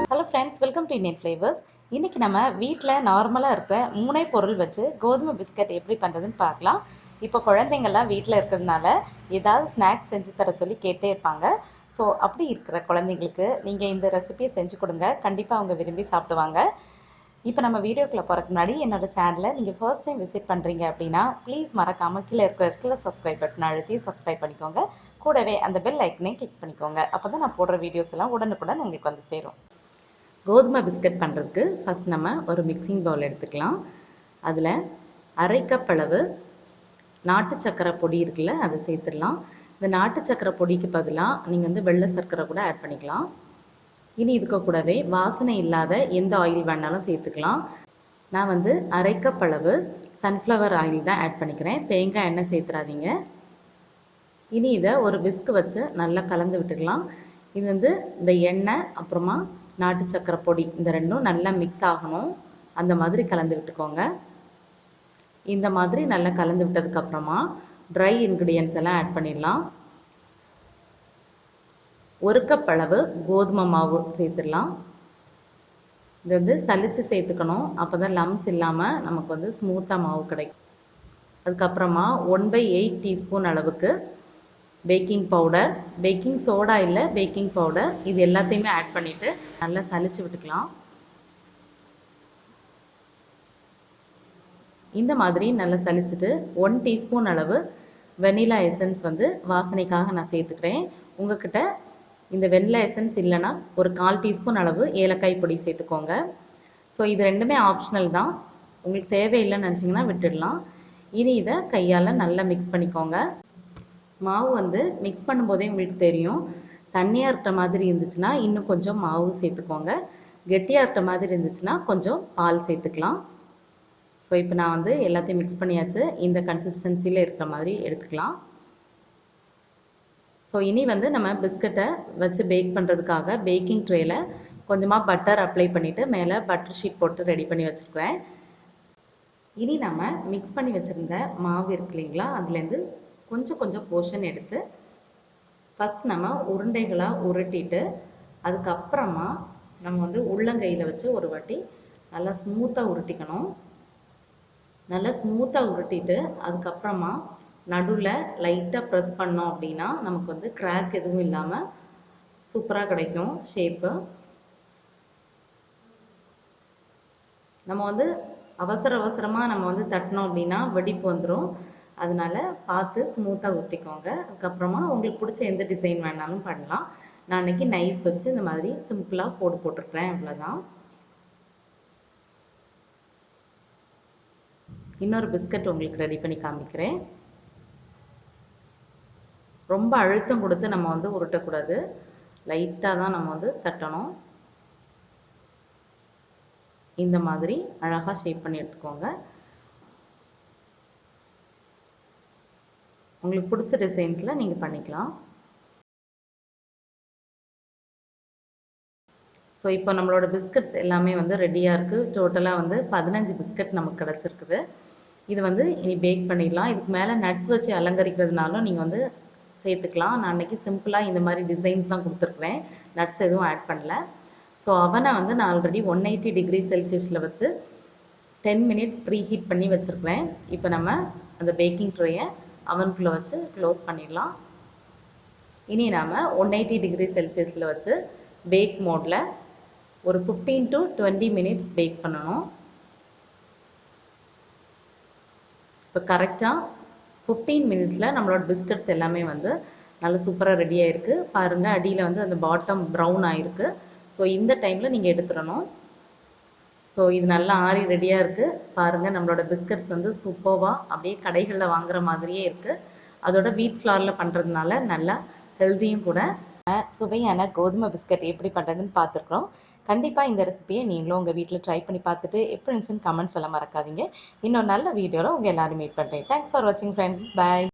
Hello friends, welcome to Indian Flavors. இன்னைக்கு நம்ம வீட்டில் நார்மலாக இருக்கிற மூணே பொருள் வச்சு கோதுமை பிஸ்கட் எப்படி பண்ணுறதுன்னு பார்க்கலாம். இப்போ குழந்தைங்கள்லாம் வீட்டில் இருக்கிறதுனால ஏதாவது ஸ்நாக்ஸ் செஞ்சு தர சொல்லி கேட்டே இருப்பாங்க. ஸோ அப்படி இருக்கிற குழந்தைங்களுக்கு நீங்கள் இந்த ரெசிபியை செஞ்சு கொடுங்க, கண்டிப்பாக அவங்க விரும்பி சாப்பிடுவாங்க. இப்போ நம்ம வீடியோக்குள்ளே போகிறதுக்கு முன்னாடி என்னோடய சேனலை நீங்கள் ஃபர்ஸ்ட் டைம் விசிட் பண்ணுறீங்க அப்படின்னா ப்ளீஸ் மறக்காமல் கீழே இருக்கிற சப்ஸ்கிரைப் பட்டன் அழுத்தி சப்ஸ்கிரைப் பண்ணிக்கோங்க. கூடவே அந்த பெல் ஐக்கனையும் கிளிக் பண்ணிக்கோங்க. அப்போ தான் நான் போடுற வீடியோஸ் எல்லாம் உடனுக்குடன் உங்களுக்கு வந்து சேரும். கோதுமை பிஸ்கட் பண்ணுறதுக்கு ஃபஸ்ட் நம்ம ஒரு மிக்சிங் பவுல் எடுத்துக்கலாம். அதில் அரை கப் அளவு நாட்டு சர்க்கரை பொடி இருக்குல்ல, அதை சேர்த்துடலாம். இந்த நாட்டு சர்க்கரை பொடிக்கு பதிலாக நீங்கள் வந்து வெள்ளை சர்க்கரை கூட ஆட் பண்ணிக்கலாம். இனி இதுக்கு கூடவே வாசனை இல்லாத எந்த ஆயில் வேணாலும் சேர்த்துக்கலாம். நான் வந்து அரை கப் அளவு சன்ஃப்ளவர் ஆயில் தான் ஆட் பண்ணிக்கிறேன், தேங்காய் எண்ணெய் சேர்த்துறாதீங்க. இனி இதை ஒரு விஸ்க் வச்சு நல்லா கலந்து விட்டுக்கலாம். இது வந்து இந்த எண்ணெய் அப்புறமா நாட்டு சர்க்கரை பொடி இந்த ரெண்டும் நல்லா மிக்ஸ் ஆகணும், அந்த மாதிரி கலந்து விட்டுக்கோங்க. இந்த மாதிரி நல்லா கலந்து விட்டதுக்கப்புறமா ட்ரை இன்க்ரீடியன்ட்ஸ் எல்லாம் ஆட் பண்ணிடலாம். ஒரு கப் அளவு கோதுமை மாவு சேர்த்துடலாம். இது வந்து சலித்து சேர்த்துக்கணும், அப்போ தான் லம்ஸ் இல்லாமல் நமக்கு வந்து ஸ்மூத்தாக மாவு கிடைக்கும். அதுக்கப்புறமா 1/8 டீஸ்பூன் அளவுக்கு பேக்கிங் பவுடர், பேக்கிங் சோடா இல்லை பேக்கிங் பவுடர், இது எல்லாத்தையுமே ஆட் பண்ணிவிட்டு நல்லா சலிச்சு விட்டுக்கலாம். இந்த மாதிரி நல்லா சலிச்சுட்டு 1 டீஸ்பூன் அளவு வெனிலா எசன்ஸ் வந்து வாசனைக்காக நான் சேர்த்துக்கிறேன். உங்கள்கிட்ட இந்த வெனிலா எசன்ஸ் இல்லைன்னா ஒரு 1/4 டீஸ்பூன் அளவு ஏலக்காய் பொடி சேர்த்துக்கோங்க. ஸோ இது ரெண்டுமே ஆப்ஷனல் தான், உங்களுக்கு தேவையில்லைன்னு நினச்சிங்கன்னா விட்டுடலாம். இனி இதை கையால் நல்லா மிக்ஸ் பண்ணிக்கோங்க. மாவு வந்து மிக்ஸ் பண்ணும்போதே உங்களுக்கு தெரியும், தண்ணியாக இருக்கிற மாதிரி இருந்துச்சுன்னா இன்னும் கொஞ்சம் மாவு சேர்த்துக்கோங்க, கெட்டியாக இருக்கிற மாதிரி இருந்துச்சுன்னா கொஞ்சம் பால் சேர்த்துக்கலாம். ஸோ இப்போ நான் வந்து எல்லாத்தையும் மிக்ஸ் பண்ணியாச்சு, இந்த கன்சிஸ்டன்சியில் இருக்கிற மாதிரி எடுத்துக்கலாம். ஸோ இனி வந்து நம்ம பிஸ்கட்டை வச்சு பேக் பண்ணுறதுக்காக பேக்கிங் ட்ரேயில் கொஞ்சமாக பட்டர் அப்ளை பண்ணிவிட்டு மேலே பட்டர் ஷீட் போட்டு ரெடி பண்ணி வச்சுருக்கேன். இனி நம்ம மிக்ஸ் பண்ணி வச்சுருந்த மாவு இருக்கு இல்லைங்களா, அதுலேருந்து கொஞ்சம் கொஞ்சம் போர்ஷன் எடுத்து ஃபஸ்ட் நம்ம உருண்டைகளாக உருட்டிட்டு அதுக்கப்புறமா நம்ம வந்து உள்ளங்கையில் வச்சு ஒரு வாட்டி நல்லா ஸ்மூத்தாக உருட்டிக்கணும். நல்லா ஸ்மூத்தாக உருட்டிட்டு அதுக்கப்புறமா நடுவில் லைட்டாக ப்ரெஸ் பண்ணோம் அப்படின்னா நமக்கு வந்து கிராக் எதுவும் இல்லாமல் சூப்பராக கிடைக்கும் ஷேப்பு. நம்ம வந்து அவசரமாக நம்ம வந்து தட்டினோம் அப்படின்னா வெடிப்பு வந்துடும், அதனால் பார்த்து ஸ்மூத்தாக ஊற்றிக்கோங்க. அதுக்கப்புறமா உங்களுக்கு பிடிச்ச எந்த டிசைன் வேணாலும் பண்ணலாம். நான் அன்றைக்கி நைஃப் வச்சு இந்த மாதிரி சிம்பிளாக போட்டிருக்கிறேன், அவ்வளோதான். இன்னொரு பிஸ்கட் உங்களுக்கு ரெடி பண்ணி காமிக்கிறேன். ரொம்ப அழுத்தம் கொடுத்து நம்ம வந்து உருட்டக்கூடாது, லைட்டாக தான் நம்ம வந்து தட்டணும். இந்த மாதிரி அழகாக ஷேப் பண்ணி எடுத்துக்கோங்க. உங்களுக்கு பிடிச்ச டிசைன்ஸில் நீங்கள் பண்ணிக்கலாம். ஸோ இப்போ நம்மளோட பிஸ்கட்ஸ் எல்லாமே வந்து ரெடியாக இருக்குது. டோட்டலாக வந்து 15 பிஸ்கட் நமக்கு கிடச்சிருக்குது. இது வந்து இனி பேக் பண்ணிடலாம். இதுக்கு மேலே நட்ஸ் வச்சு அலங்கரிக்கிறதுனாலும் நீங்கள் வந்து சேர்த்துக்கலாம். நான் அன்றைக்கி சிம்பிளாக இந்த மாதிரி டிசைன்ஸ் தான் கொடுத்துருக்குறேன், நட்ஸ் எதுவும் ஆட் பண்ணல. ஸோ அவனை வந்து நான் ஆல்ரெடி 180 டிகிரி செல்சியஸில் வச்சு 10 மினிட்ஸ் ப்ரீ ஹீட் பண்ணி வச்சுருக்கிறேன். இப்போ நம்ம அந்த பேக்கிங் ட்ரேயை அவனுக்குள்ளே வச்சு க்ளோஸ் பண்ணிடலாம். இனி நாம் 180 டிகிரி செல்சியஸில் வச்சு பேக் மோடில் ஒரு 15 to 20 மினிட்ஸ் பேக் பண்ணணும். இப்போ கரெக்டாக 15 மினிட்ஸில் நம்மளோட பிஸ்கட்ஸ் எல்லாமே வந்து நல்லா சூப்பராக ரெடியாக இருக்குது. பாருங்கள், அடியில் வந்து அந்த பாட்டம் ப்ரௌன் ஆகிருக்கு. ஸோ இந்த டைமில் நீங்கள் எடுத்துடணும். ஸோ இது நல்லா ஆறி ரெடியாக இருக்குது. பாருங்கள், நம்மளோட பிஸ்கட்ஸ் வந்து சூப்பராக அப்படியே கடைகளில் வாங்குகிற மாதிரியே இருக்குது. அதோட வீட் ஃப்ளாரில் பண்ணுறதுனால நல்லா ஹெல்த்தியும் கூட. சுவையான கோதுமை பிஸ்கட் எப்படி பண்ணுறதுன்னு பார்த்துருக்குறோம். கண்டிப்பாக இந்த ரெசிபியை நீங்களும் உங்கள் வீட்டில் ட்ரை பண்ணி பார்த்துட்டு எப்படி இருந்துச்சுன்னு கமெண்ட்ஸ் எல்லாம் மறக்காதீங்க. இன்னொரு நல்ல வீடியோவில் உங்கள் எல்லோரும் மீட் பண்ணுறேன். தேங்க்ஸ் ஃபார் வாட்சிங் ஃப்ரெண்ட்ஸ். பாய்.